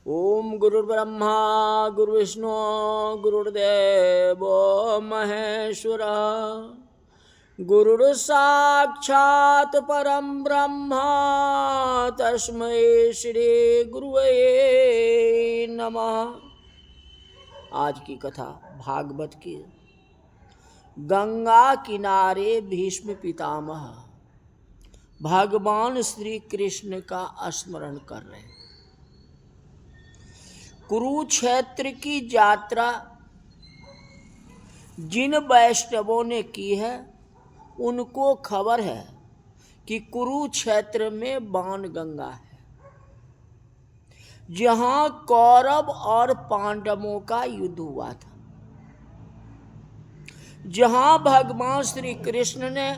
ओम गुरुर्ब्रह्मा गुरुविष्णु गुरुर्देव महेश्वर गुरुर्साक्षात् परम ब्रह्म तस्मै श्री गुरुवे नमः। आज की कथा भागवत की। गंगा किनारे भीष्म पितामह भगवान श्री कृष्ण का स्मरण कर रहे हैं। कुरुक्षेत्र की यात्रा जिन वैष्णवों ने की है उनको खबर है कि कुरुक्षेत्र में बाण गंगा है, जहां कौरव और पांडवों का युद्ध हुआ था, जहां भगवान श्री कृष्ण ने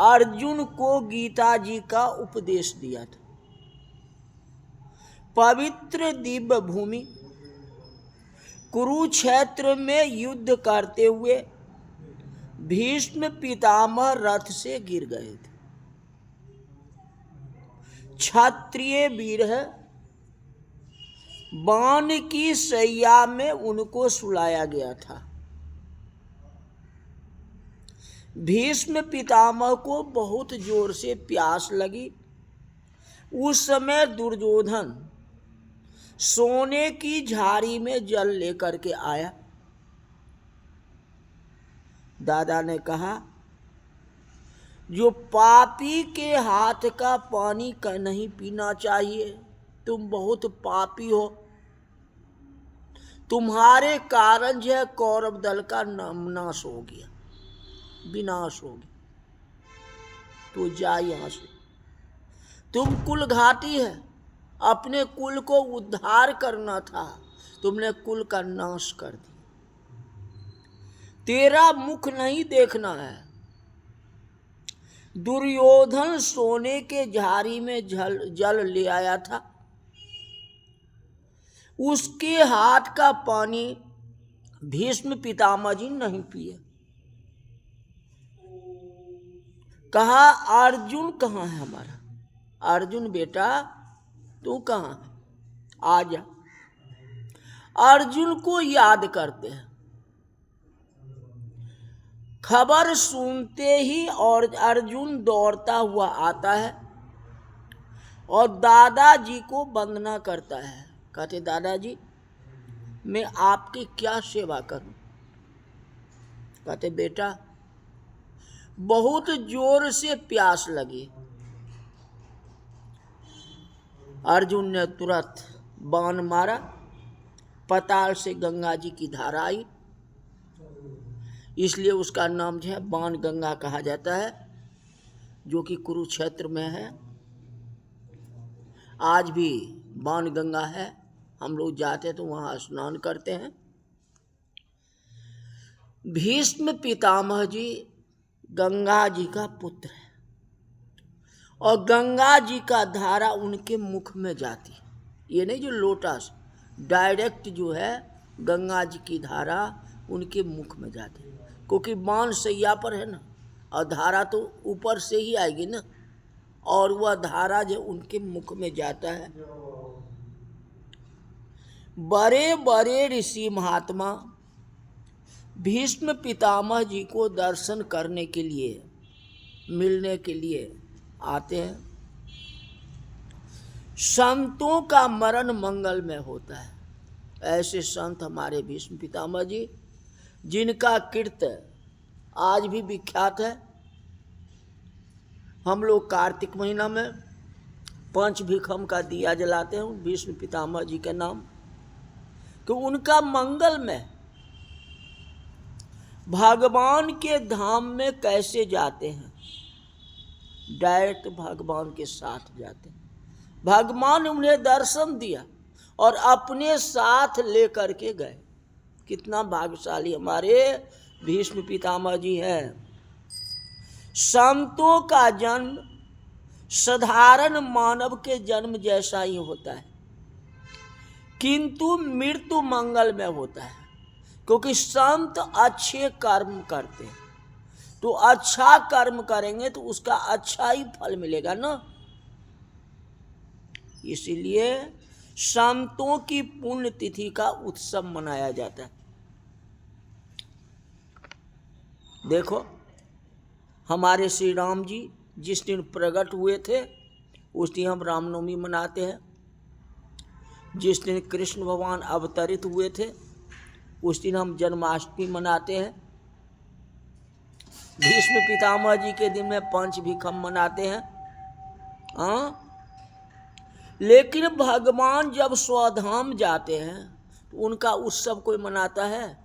अर्जुन को गीता जी का उपदेश दिया था। पवित्र दिव्य भूमि कुरुक्षेत्र में युद्ध करते हुए भीष्म पितामह रथ से गिर गए थे। क्षत्रिय वीर है, बाण की सैया में उनको सुलाया गया था। भीष्म पितामह को बहुत जोर से प्यास लगी। उस समय दुर्योधन सोने की झाड़ी में जल लेकर के आया। दादा ने कहा, जो पापी के हाथ का पानी का नहीं पीना चाहिए, तुम बहुत पापी हो, तुम्हारे कारण जो है कौरव दल का नाश हो गया, विनाश हो गया, तो जा यहां से। तुम कुल घाटी है, अपने कुल को उद्धार करना था, तुमने कुल का नाश कर दिया। तेरा मुख नहीं देखना है। दुर्योधन सोने के झाड़ी में जल ले आया था। उसके हाथ का पानी भीष्म पितामह जी नहीं पिए। कहा, अर्जुन कहाँ है हमारा? अर्जुन बेटा तू कहाँ है? आ जा। अर्जुन को याद करते हैं। खबर सुनते ही और अर्जुन दौड़ता हुआ आता है और दादाजी को वंदना करता है। कहते, दादाजी मैं आपकी क्या सेवा करूं? कहते, बेटा बहुत जोर से प्यास लगी। अर्जुन ने तुरंत बाण मारा। पाताल से गंगा जी की धारा आई, इसलिए उसका नाम जो है बाण गंगा कहा जाता है, जो कि कुरुक्षेत्र में है। आज भी बाण गंगा है। हम लोग जाते हैं तो वहां स्नान करते हैं। भीष्म पितामह जी गंगा जी का पुत्र है और गंगा जी का धारा उनके मुख में जाती है। ये नहीं जो लोटस, डायरेक्ट जो है गंगा जी की धारा उनके मुख में जाती है, क्योंकि बाण सैया पर है ना, और धारा तो ऊपर से ही आएगी ना, और वह धारा जो उनके मुख में जाता है। बड़े बड़े ऋषि महात्मा भीष्म पितामह जी को दर्शन करने के लिए, मिलने के लिए आते हैं। संतों का मरण मंगल में होता है। ऐसे संत हमारे भीष्म पितामह जी, जिनका कीर्तन आज भी विख्यात है। हम लोग कार्तिक महीना में पंचभिखम का दिया जलाते हैं भीष्म पितामह जी के नाम, तो उनका मंगल में भगवान के धाम में कैसे जाते हैं? डायरेक्ट भगवान के साथ जाते हैं। भगवान ने उन्हें दर्शन दिया और अपने साथ लेकर के गए। कितना भाग्यशाली हमारे भीष्म पितामह जी हैं। संतों का जन्म साधारण मानव के जन्म जैसा ही होता है, किंतु मृत्यु मंगल में होता है, क्योंकि संत अच्छे कर्म करते हैं। तो अच्छा कर्म करेंगे तो उसका अच्छा ही फल मिलेगा ना। इसलिए संतों की पुण्य तिथि का उत्सव मनाया जाता है। देखो, हमारे श्री राम जी जिस दिन प्रकट हुए थे उस दिन हम रामनवमी मनाते हैं। जिस दिन कृष्ण भगवान अवतरित हुए थे उस दिन हम जन्माष्टमी मनाते हैं। भीष्म पितामह जी के दिन में पंचभिखम मनाते हैं। हाँ, लेकिन भगवान जब स्वधाम जाते हैं तो उनका उत्सव कोई मनाता है?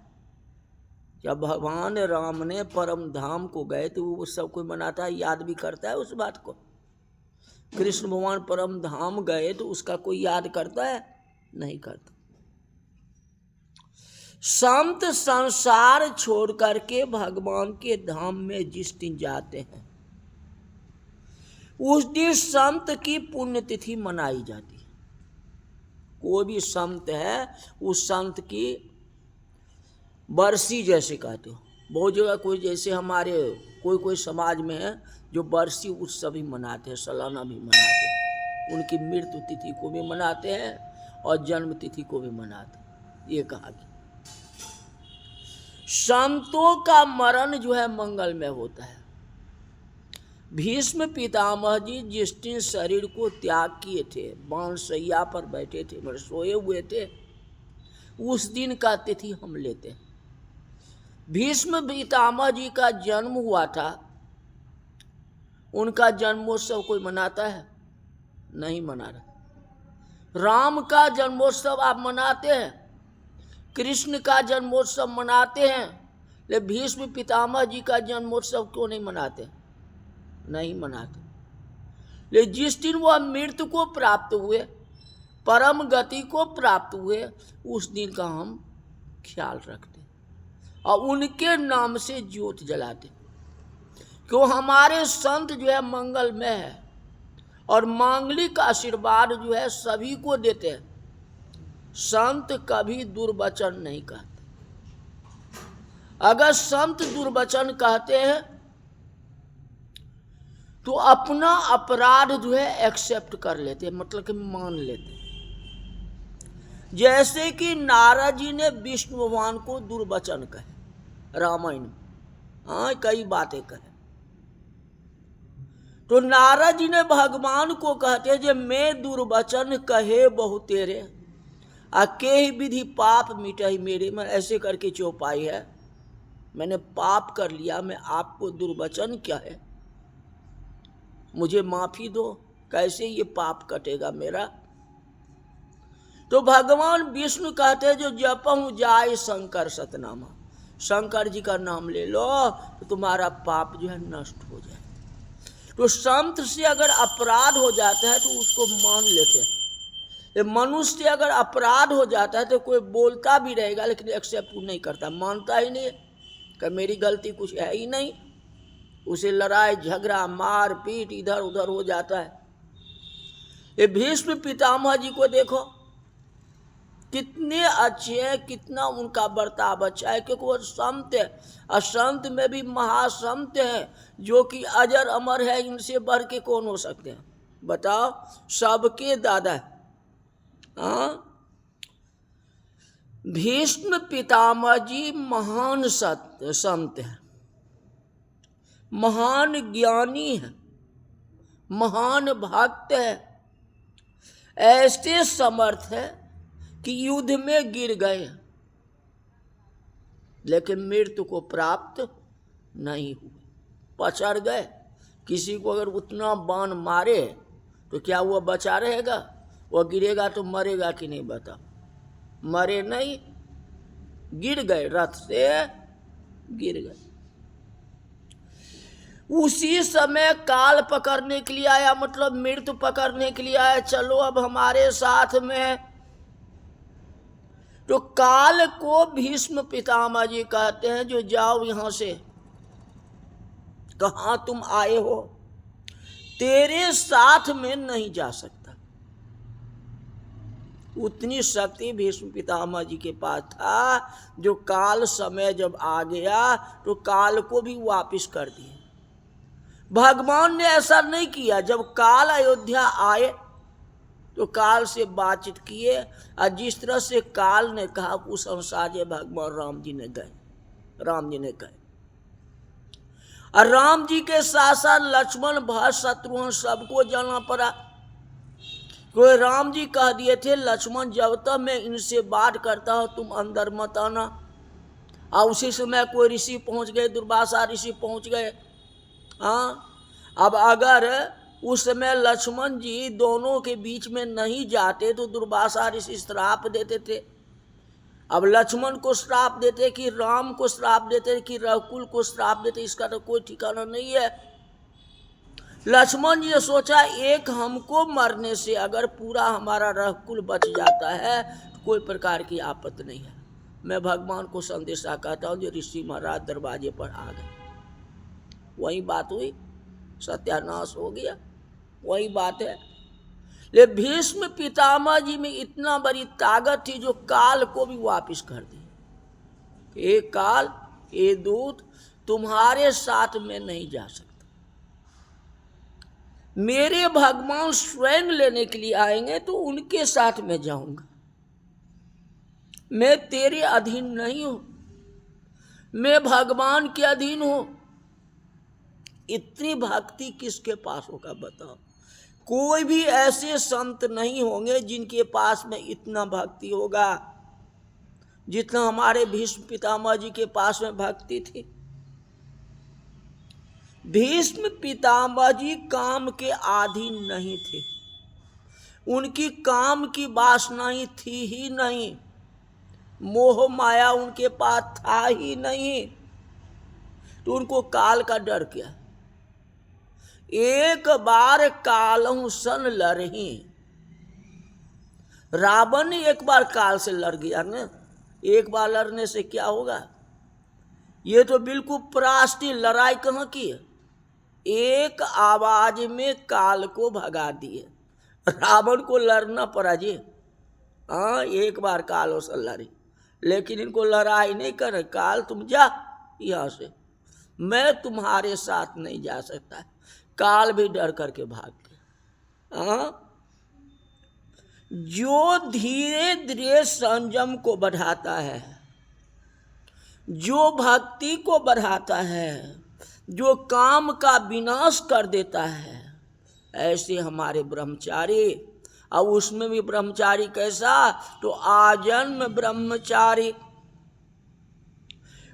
जब भगवान राम ने परम धाम को गए तो वो उत्सव कोई मनाता है, याद भी करता है उस बात को? कृष्ण भगवान परम धाम गए तो उसका कोई याद करता है? नहीं करता। संत संसार छोड़ करके भगवान के धाम में जिस दिन जाते हैं उस दिन संत की पुण्यतिथि मनाई जाती है। कोई भी संत है उस संत की बरसी जैसे कहते हो। बहुत जगह कोई जैसे हमारे कोई समाज में है जो बरसी उत्सव भी मनाते हैं, सालाना भी मनाते हैं, उनकी मृत्यु तिथि को भी मनाते हैं और जन्म तिथि को भी मनाते हैं। ये कहा गया संतों का मरण जो है मंगलमय होता है। भीष्म पितामह जी जिस दिन शरीर को त्याग किए थे, बाणशैया पर बैठे थे, मतलब सोए हुए थे, उस दिन का तिथि हम लेते हैं। भीष्म पितामह जी का जन्म हुआ था, उनका जन्मोत्सव कोई मनाता है? नहीं मना रहा। राम का जन्मोत्सव आप मनाते हैं, कृष्ण का जन्मोत्सव मनाते हैं, लेकिन भीष्म पितामह जी का जन्मोत्सव क्यों नहीं मनाते? नहीं मनाते। लेकिन जिस दिन वह मृत्यु को प्राप्त हुए, परम गति को प्राप्त हुए, उस दिन का हम ख्याल रखते और उनके नाम से ज्योत जलाते। क्यों? हमारे संत जो है मंगलमय है और मांगलिक आशीर्वाद जो है सभी को देते हैं। संत कभी दुर्वचन नहीं कहते। अगर संत दुर्वचन कहते हैं तो अपना अपराध जो है एक्सेप्ट कर लेते हैं, मतलब कि मान लेते हैं। जैसे कि नारद जी ने विष्णु भगवान को दुर्वचन कहे रामायण में, हाँ कई बातें कहे, तो नारद जी ने भगवान को कहते जे मैं दुर्वचन कहे बहु तेरे के ही विधि पाप मिटाई मेरे। में ऐसे करके चौपाई है, मैंने पाप कर लिया, मैं आपको दुर्वचन क्या है, मुझे माफी दो, कैसे ये पाप कटेगा मेरा? तो भगवान विष्णु कहते हैं जो जपहु जाए शंकर सतनामा, शंकर जी का नाम ले लो तो तुम्हारा पाप जो है नष्ट हो जाए। तो संत से अगर अपराध हो जाता है तो उसको मान लेते हैं। मनुष्य से अगर अपराध हो जाता है तो कोई बोलता भी रहेगा लेकिन एक्सेप्ट नहीं करता, मानता ही नहीं कि मेरी गलती कुछ है ही नहीं। उसे लड़ाई झगड़ा मार पीट इधर उधर हो जाता है। ये भीष्म पितामह जी को देखो कितने अच्छे हैं, कितना उनका बर्ताव अच्छा है, क्योंकि वो संत है और संत में भी महासंत हैं जो कि अजर अमर है। इनसे बढ़ के कौन हो सकते हैं बताओ? सबके दादा। हाँ, भीष्म पितामह जी महान संत हैं, महान ज्ञानी है, महान भक्त है, ऐसे समर्थ है कि युद्ध में गिर गए लेकिन मृत्यु को प्राप्त नहीं हुए, पछड़ गए। किसी को अगर उतना बाण मारे तो क्या वो बचा रहेगा? वो गिरेगा तो मरेगा कि नहीं बताओ? मरे नहीं, गिर गए, रथ से गिर गए। उसी समय काल पकड़ने के लिए आया, मतलब मृत्यु पकड़ने के लिए आया, चलो अब हमारे साथ में। तो काल को भीष्म पितामह जी कहते हैं जो जाओ यहां से, कहां तुम आए हो, तेरे साथ में नहीं जा सकता। उतनी शक्ति भीष्म पितामह जी के पास था जो काल समय जब आ गया तो काल को भी वापिस कर दिए। भगवान ने ऐसा नहीं किया। जब काल अयोध्या आए तो काल से बातचीत किए, और जिस तरह से काल ने कहा उस अनुसार ये भगवान राम जी ने कहे। और राम जी के साथ साथ लक्ष्मण, भरत, शत्रुघ्न सबको जाना पड़ा। कोई राम जी कह दिए थे, लक्ष्मण जब तक मैं इनसे बात करता हूं तुम अंदर मत आना। और उसी समय कोई ऋषि पहुंच गए, दुर्वासा ऋषि पहुंच गए। हाँ, अब अगर उस समय लक्ष्मण जी दोनों के बीच में नहीं जाते तो दुर्वासा ऋषि श्राप देते थे। अब लक्ष्मण को श्राप देते कि राम को श्राप देते कि रघुकुल को श्राप देते, इसका तो कोई ठिकाना नहीं है। लक्ष्मण जी ने सोचा एक हमको मरने से अगर पूरा हमारा रघुकुल बच जाता है तो कोई प्रकार की आपत्ति नहीं है। मैं भगवान को संदेशा कहता हूँ जो ऋषि महाराज दरवाजे पर आ गए। वही बात हुई, सत्यानाश हो गया, वही बात है। ले भीष्म पितामह जी में इतना बड़ी ताकत थी जो काल को भी वापिस कर दी। ये काल, ये दूत तुम्हारे साथ में नहीं जा सकता। मेरे भगवान स्वयं लेने के लिए आएंगे तो उनके साथ में जाऊंगा। मैं तेरे अधीन नहीं हूं, मैं भगवान के अधीन हूं। इतनी भक्ति किसके पास होगा बताओ? कोई भी ऐसे संत नहीं होंगे जिनके पास में इतना भक्ति होगा जितना हमारे भीष्म पितामह जी के पास में भक्ति थी। भीष्म पितामह जी काम के अधीन नहीं थे, उनकी काम की वासना ही थी ही नहीं, मोह माया उनके पास था ही नहीं, तो उनको काल का डर क्या? एक बार कालहु सन लड़ही, रावण एक बार काल से लड़ गया ना, एक बार लड़ने से क्या होगा? ये तो बिल्कुल परास्ती लड़ाई कहाँ की है, एक आवाज में काल को भगा दिए। रावण को लड़ना पड़ा जी, हाँ एक बार काल से लड़ी, लेकिन इनको लड़ाई नहीं कर, काल तुम जा यहाँ से, मैं तुम्हारे साथ नहीं जा सकता। काल भी डर करके भाग गया। जो धीरे धीरे संयम को बढ़ाता है, जो भक्ति को बढ़ाता है, जो काम का विनाश कर देता है, ऐसे हमारे ब्रह्मचारी। और उसमें भी ब्रह्मचारी कैसा? तो आजन्म ब्रह्मचारी।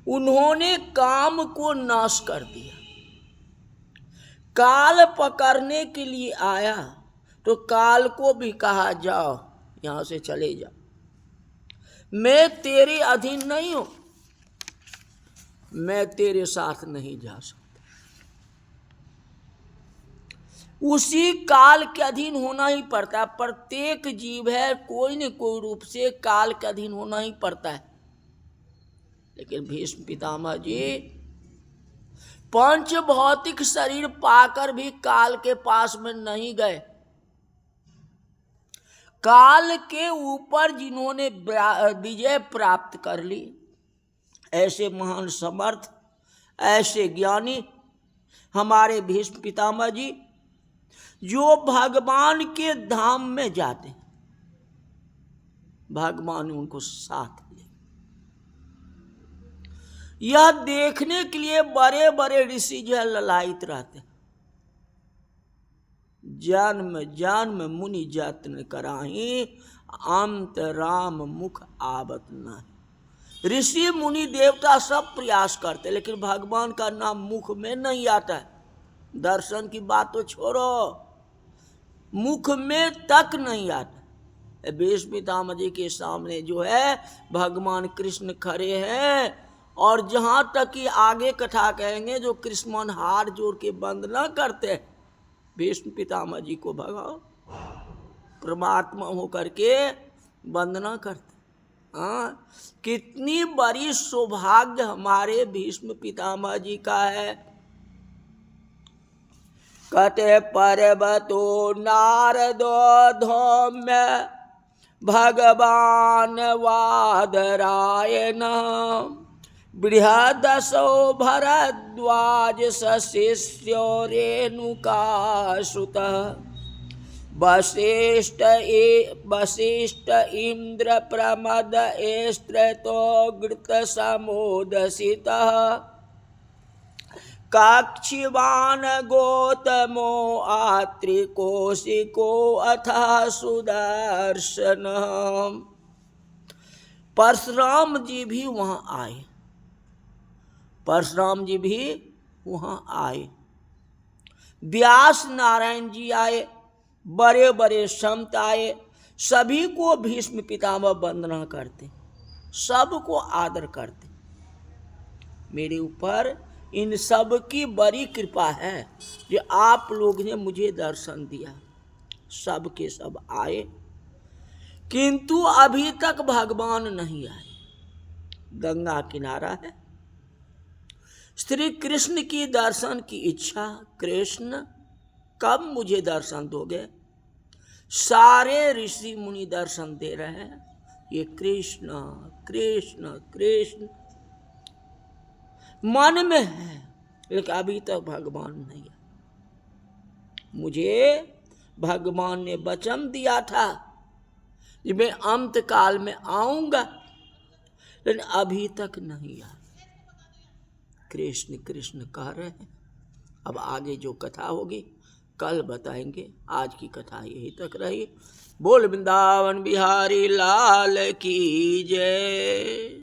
उन्होंने काम को नाश कर दिया। काल पकड़ने के लिए आया तो काल को भी कहा जाओ यहां से चले जाओ, मैं तेरे अधीन नहीं हूं, मैं तेरे साथ नहीं जा सकता। उसी काल के अधीन होना ही पड़ता है। प्रत्येक जीव है कोई न कोई रूप से काल के अधीन होना ही पड़ता है। लेकिन भीष्म पितामह जी पंच भौतिक शरीर पाकर भी काल के पास में नहीं गए। काल के ऊपर जिन्होंने विजय प्राप्त कर ली, ऐसे महान समर्थ, ऐसे ज्ञानी हमारे भीष्म पितामह जी, जो भगवान के धाम में जाते, भगवान उनको साथ ले। यह देखने के लिए बड़े बड़े ऋषि जो है ललायित रहते। जन्म जन्म मुनि जत्न कराही, अंत राम मुख आवत नहीं। ऋषि मुनि देवता सब प्रयास करते, लेकिन भगवान का नाम मुख में नहीं आता है। दर्शन की बात तो छोड़ो, मुख में तक नहीं आता। भीष्म पितामह जी के सामने जो है भगवान कृष्ण खड़े हैं, और जहां तक कि आगे कथा कहेंगे जो कृष्ण हाथ जोड़ के वंदना करते हैं, भीष्म पितामह जी को भगाओ, परमात्मा होकर के वंदना करते। हाँ, कितनी बड़ी सौभाग्य हमारे भीष्म पितामह जी का है। कहते पर्वतो नारदो धौम्य भगवान वादरायण, बृहदसो भरद्वाज शिष्यो रेणुकासुत, वसिष्ठ इंद्र प्रमद स्त्रतो घृत समोदसितः काक्षिवान गोतमो आत्रिकोशिको अथा सुदर्शन। परशुराम जी भी वहां आए, परशुराम जी भी वहां आए, व्यास नारायण जी आए, बड़े बड़े संत आए, सभी को भीष्म पितामह वंदना करते, सबको आदर करते। मेरे ऊपर इन सब की बड़ी कृपा है कि आप लोग ने मुझे दर्शन दिया। सब के सब आए, किंतु अभी तक भगवान नहीं आए। गंगा किनारा है, श्री कृष्ण की दर्शन की इच्छा। कृष्ण कब मुझे दर्शन दोगे? सारे ऋषि मुनि दर्शन दे रहे हैं, ये कृष्ण कृष्ण कृष्ण मन में है, लेकिन अभी तक भगवान नहीं है। मुझे भगवान ने वचन दिया था कि मैं अंत काल में आऊंगा, लेकिन अभी तक नहीं आया। कृष्ण कृष्ण कह रहे हैं। अब आगे जो कथा होगी कल बताएंगे। आज की कथा यही तक रही। बोल वृंदावन बिहारी लाल की जय।